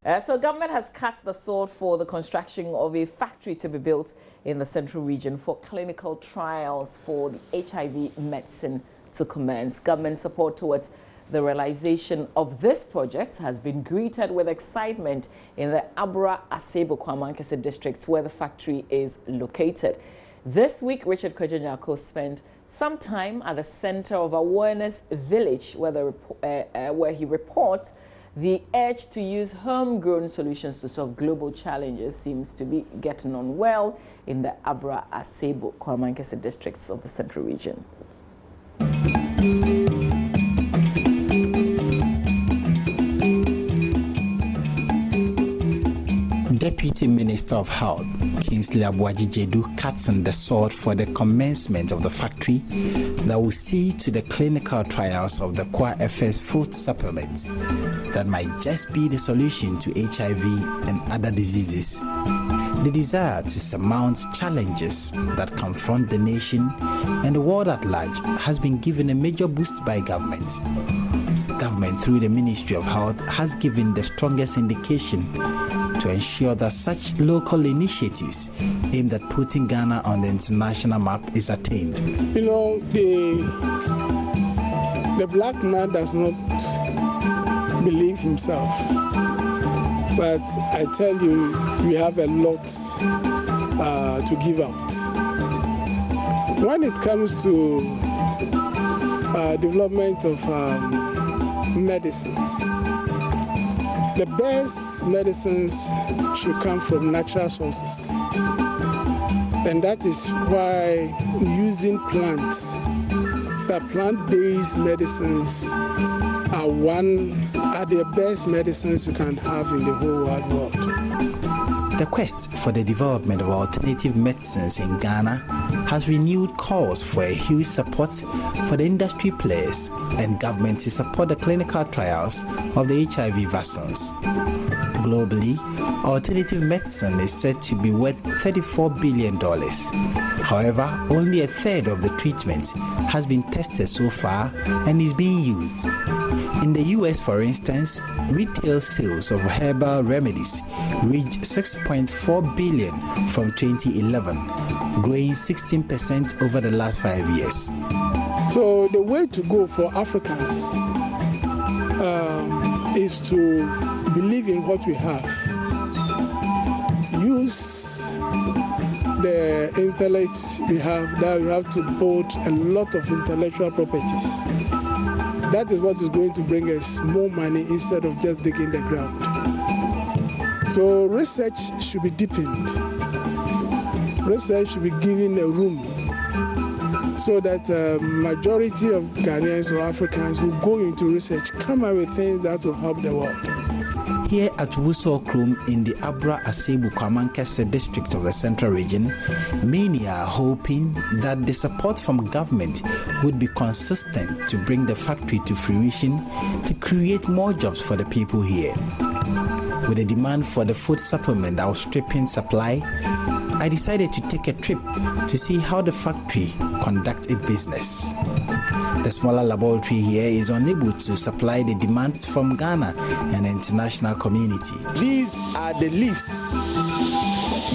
So government has cut the sword for the construction of a factory to be built in the central region for clinical trials for the HIV medicine to commence. Government support towards the realization of this project has been greeted with excitement in the Abra Asebo Kwamankese districts where the factory is located. This week, Richard Kwejo spent some time at the Center of Awareness Village where he reports the urge to use homegrown solutions to solve global challenges seems to be getting on well in the Abra Asebo Kwamankese districts of the central region. Deputy Minister of Health, Kingsley Abuaji-Jedu, cuts on the sword for the commencement of the factory that will see to the clinical trials of the Kwa-FS food supplements that might just be the solution to HIV and other diseases. The desire to surmount challenges that confront the nation and the world at large has been given a major boost by government. Government, through the Ministry of Health, has given the strongest indication to ensure that such local initiatives aimed at putting Ghana on the international map is attained. You know, the black man does not believe himself. But I tell you, we have a lot to give out. When it comes to development of medicines, the best medicines should come from natural sources. And that is why using plants, the plant-based medicines are the best medicines you can have in the whole wide world. The quest for the development of alternative medicines in Ghana has renewed calls for a huge support for the industry players and government to support the clinical trials of the HIV vaccines. Globally, alternative medicine is said to be worth $34 billion. However, only a third of the treatment has been tested so far and is being used. In the US, for instance, retail sales of herbal remedies reached $6.4 billion from 2011, growing 16% over the last 5 years. So the way to go for Africans is to believe in what we have, use the intellect we have, that we have to build a lot of intellectual properties. That is what is going to bring us more money instead of just digging the ground. So research should be deepened. Research should be given a room so that majority of Ghanaians or Africans who go into research come up with things that will help the world. Here at Wuso Krum in the Abra Asebo Kwamankese district of the central region, many are hoping that the support from government would be consistent to bring the factory to fruition to create more jobs for the people here. With the demand for the food supplement outstripping supply, I decided to take a trip to see how the factory conducts its business. The smaller laboratory here is unable to supply the demands from Ghana and the international community. These are the leaves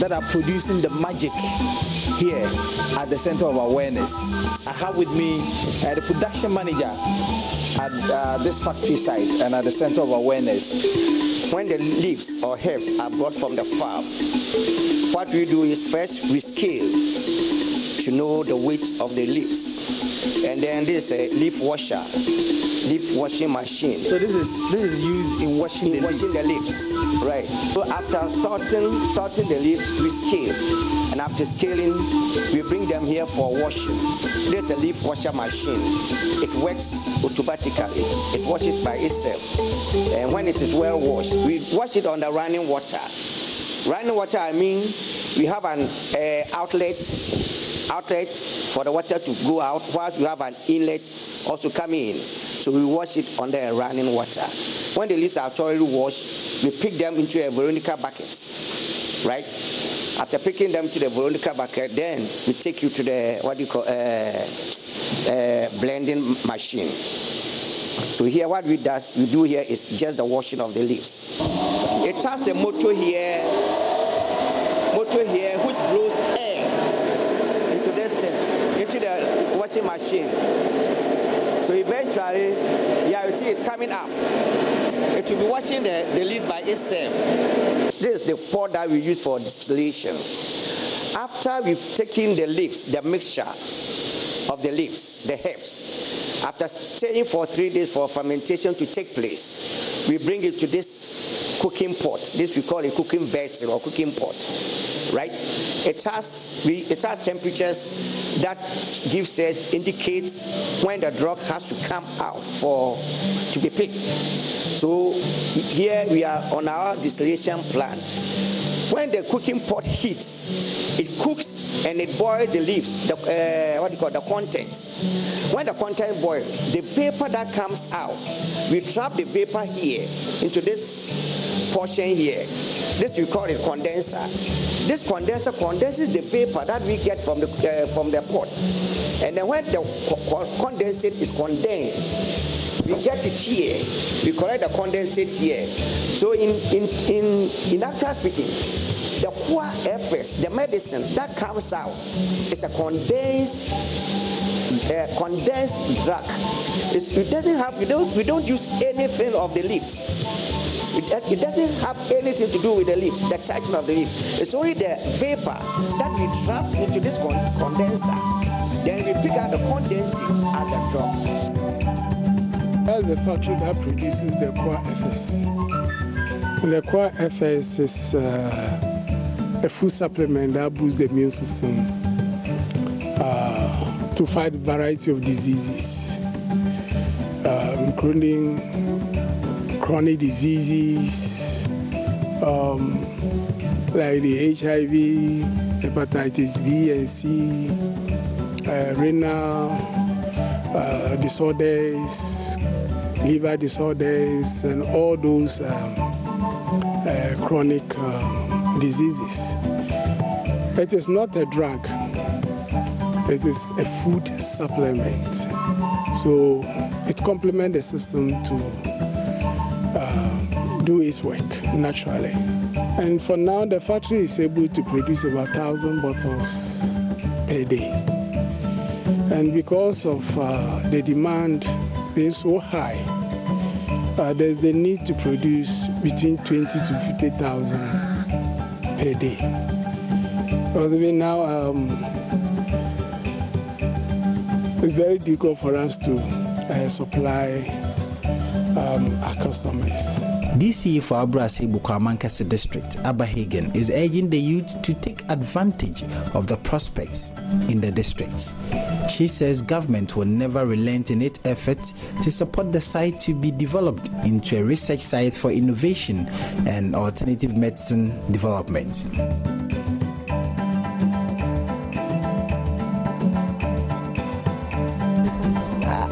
that are producing the magic here at the Center of Awareness. I have with me the production manager at this factory site and at the Center of Awareness. When the leaves or herbs are brought from the farm, what we do is first we scale to know the weight of the leaves. And then this is a leaf washer, leaf washing machine. So this is used in washing the leaves. Right. So after sorting the leaves, we scale. And after scaling, we bring them here for washing. This is a leaf washer machine. It works automatically. It washes by itself. And when it is well washed, we wash it under running water. Running water, I mean, we have an outlet for the water to go out, whilst we have an inlet also coming in. So we wash it under running water. When the leaves are thoroughly washed, we pick them into a Veronica bucket, right? After picking them to the Veronica bucket, then we take you to the, blending machine. So here what we do here is just the washing of the leaves. It has a motor here which blows air into this thing, into the washing machine. So eventually, yeah, you see it coming up. It will be washing the leaves by itself. This is the pot that we use for distillation. After we've taken the leaves, the mixture of the leaves, the herbs, after staying for 3 days for fermentation to take place, we bring it to this cooking pot. This we call a cooking vessel or cooking pot, right? It has temperatures that indicates when the drug has to come out to be picked. So here we are on our distillation plant. When the cooking pot heats, it cooks and it boils the leaves, the contents. When the content boils, the vapor that comes out, we trap the vapor here into this portion here. This we call it condenser. This condenser condenses the vapor that we get from the pot. And then when the condensate is condensed, we get it here. We collect the condensate here. So in actual speaking, the core FS, the medicine that comes out, is a condensed drug. It doesn't have. We don't use anything of the leaves. It doesn't have anything to do with the leaves, the touching of the leaves. It's only the vapor that we trap into this condenser. Then we pick out the condensate as a drop. That's the factory that produces the Qua FS. And the Qua FS is a food supplement that boosts the immune system to fight a variety of diseases, including chronic diseases like the HIV, hepatitis B and C, renal disorders, liver disorders, and all those chronic diseases. It is not a drug. It is a food supplement. So it complements the system to do its work naturally. And for now, the factory is able to produce about 1,000 bottles per day. And because of the demand being so high, there's the need to produce between 20 to 50,000 per day. Because now it's very difficult for us to supply our customers. DC for Abrasi Bukwamankasi district, Abba Hagen, is urging the youth to take advantage of the prospects in the district. She says government will never relent in its efforts to support the site to be developed into a research site for innovation and alternative medicine development.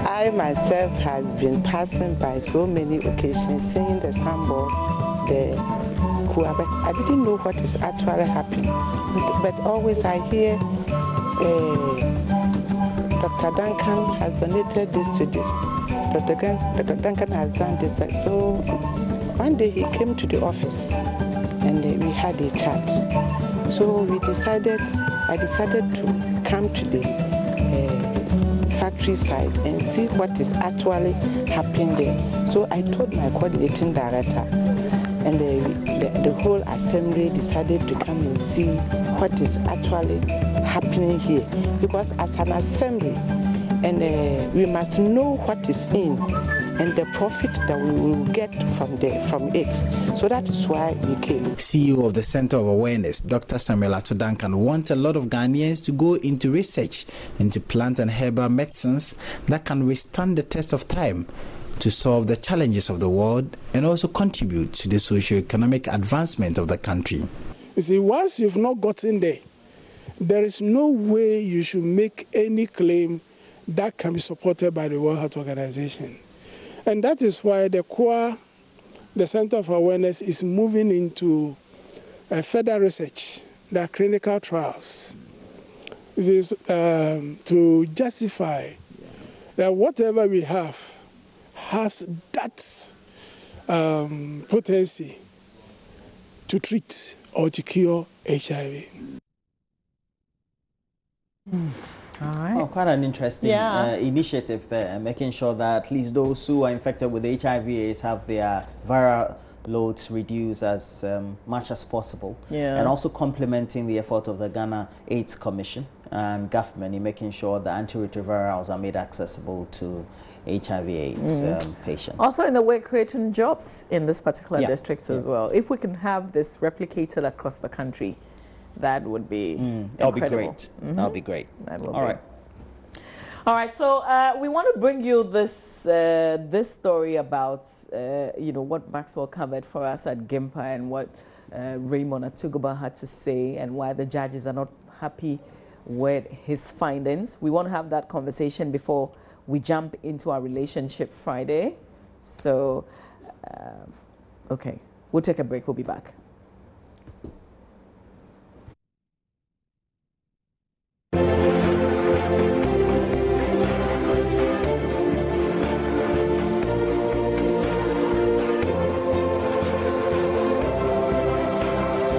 I myself has been passing by so many occasions, seeing the signboard, the Kua, but I didn't know what is actually happening. But always I hear Dr. Duncan has donated this to this. Dr. Duncan has done this. So one day he came to the office and we had a chat. So I decided to come to the factory side and see what is actually happening there. So I told my coordinating director, and the whole assembly decided to come and see what is actually happening here. Because as an assembly, and we must know what is in and the profit that we will get from it. So that is why we came. CEO of the Center of Awareness, Dr. Samuel Duncan, wants a lot of Ghanaians to go into research into plant and herbal medicines that can withstand the test of time to solve the challenges of the world and also contribute to the socio-economic advancement of the country. You see, once you've not gotten there, there is no way you should make any claim that can be supported by the World Health Organization. And that is why the COA, the Center of Awareness, is moving into further research, the clinical trials. This is to justify that whatever we have has that potency to treat or to cure HIV. All right. Oh, quite an interesting initiative there, making sure that at least those who are infected with HIV/AIDS have their viral loads reduced as much as possible. Yeah. And also complementing the effort of the Ghana AIDS Commission and government in making sure that antiretrovirals are made accessible to HIV/AIDS patients. Also, in the way creating jobs in this particular districts as well. If we can have this replicated across the country, that would be that'll be great. That'll be great. That will All be. right. All right. So we want to bring you this this story about you know, what Maxwell covered for us at GIMPA and what Raymond Atuguba had to say and why the judges are not happy with his findings. We want to have that conversation before we jump into our Relationship Friday. So okay, we'll take a break. We'll be back.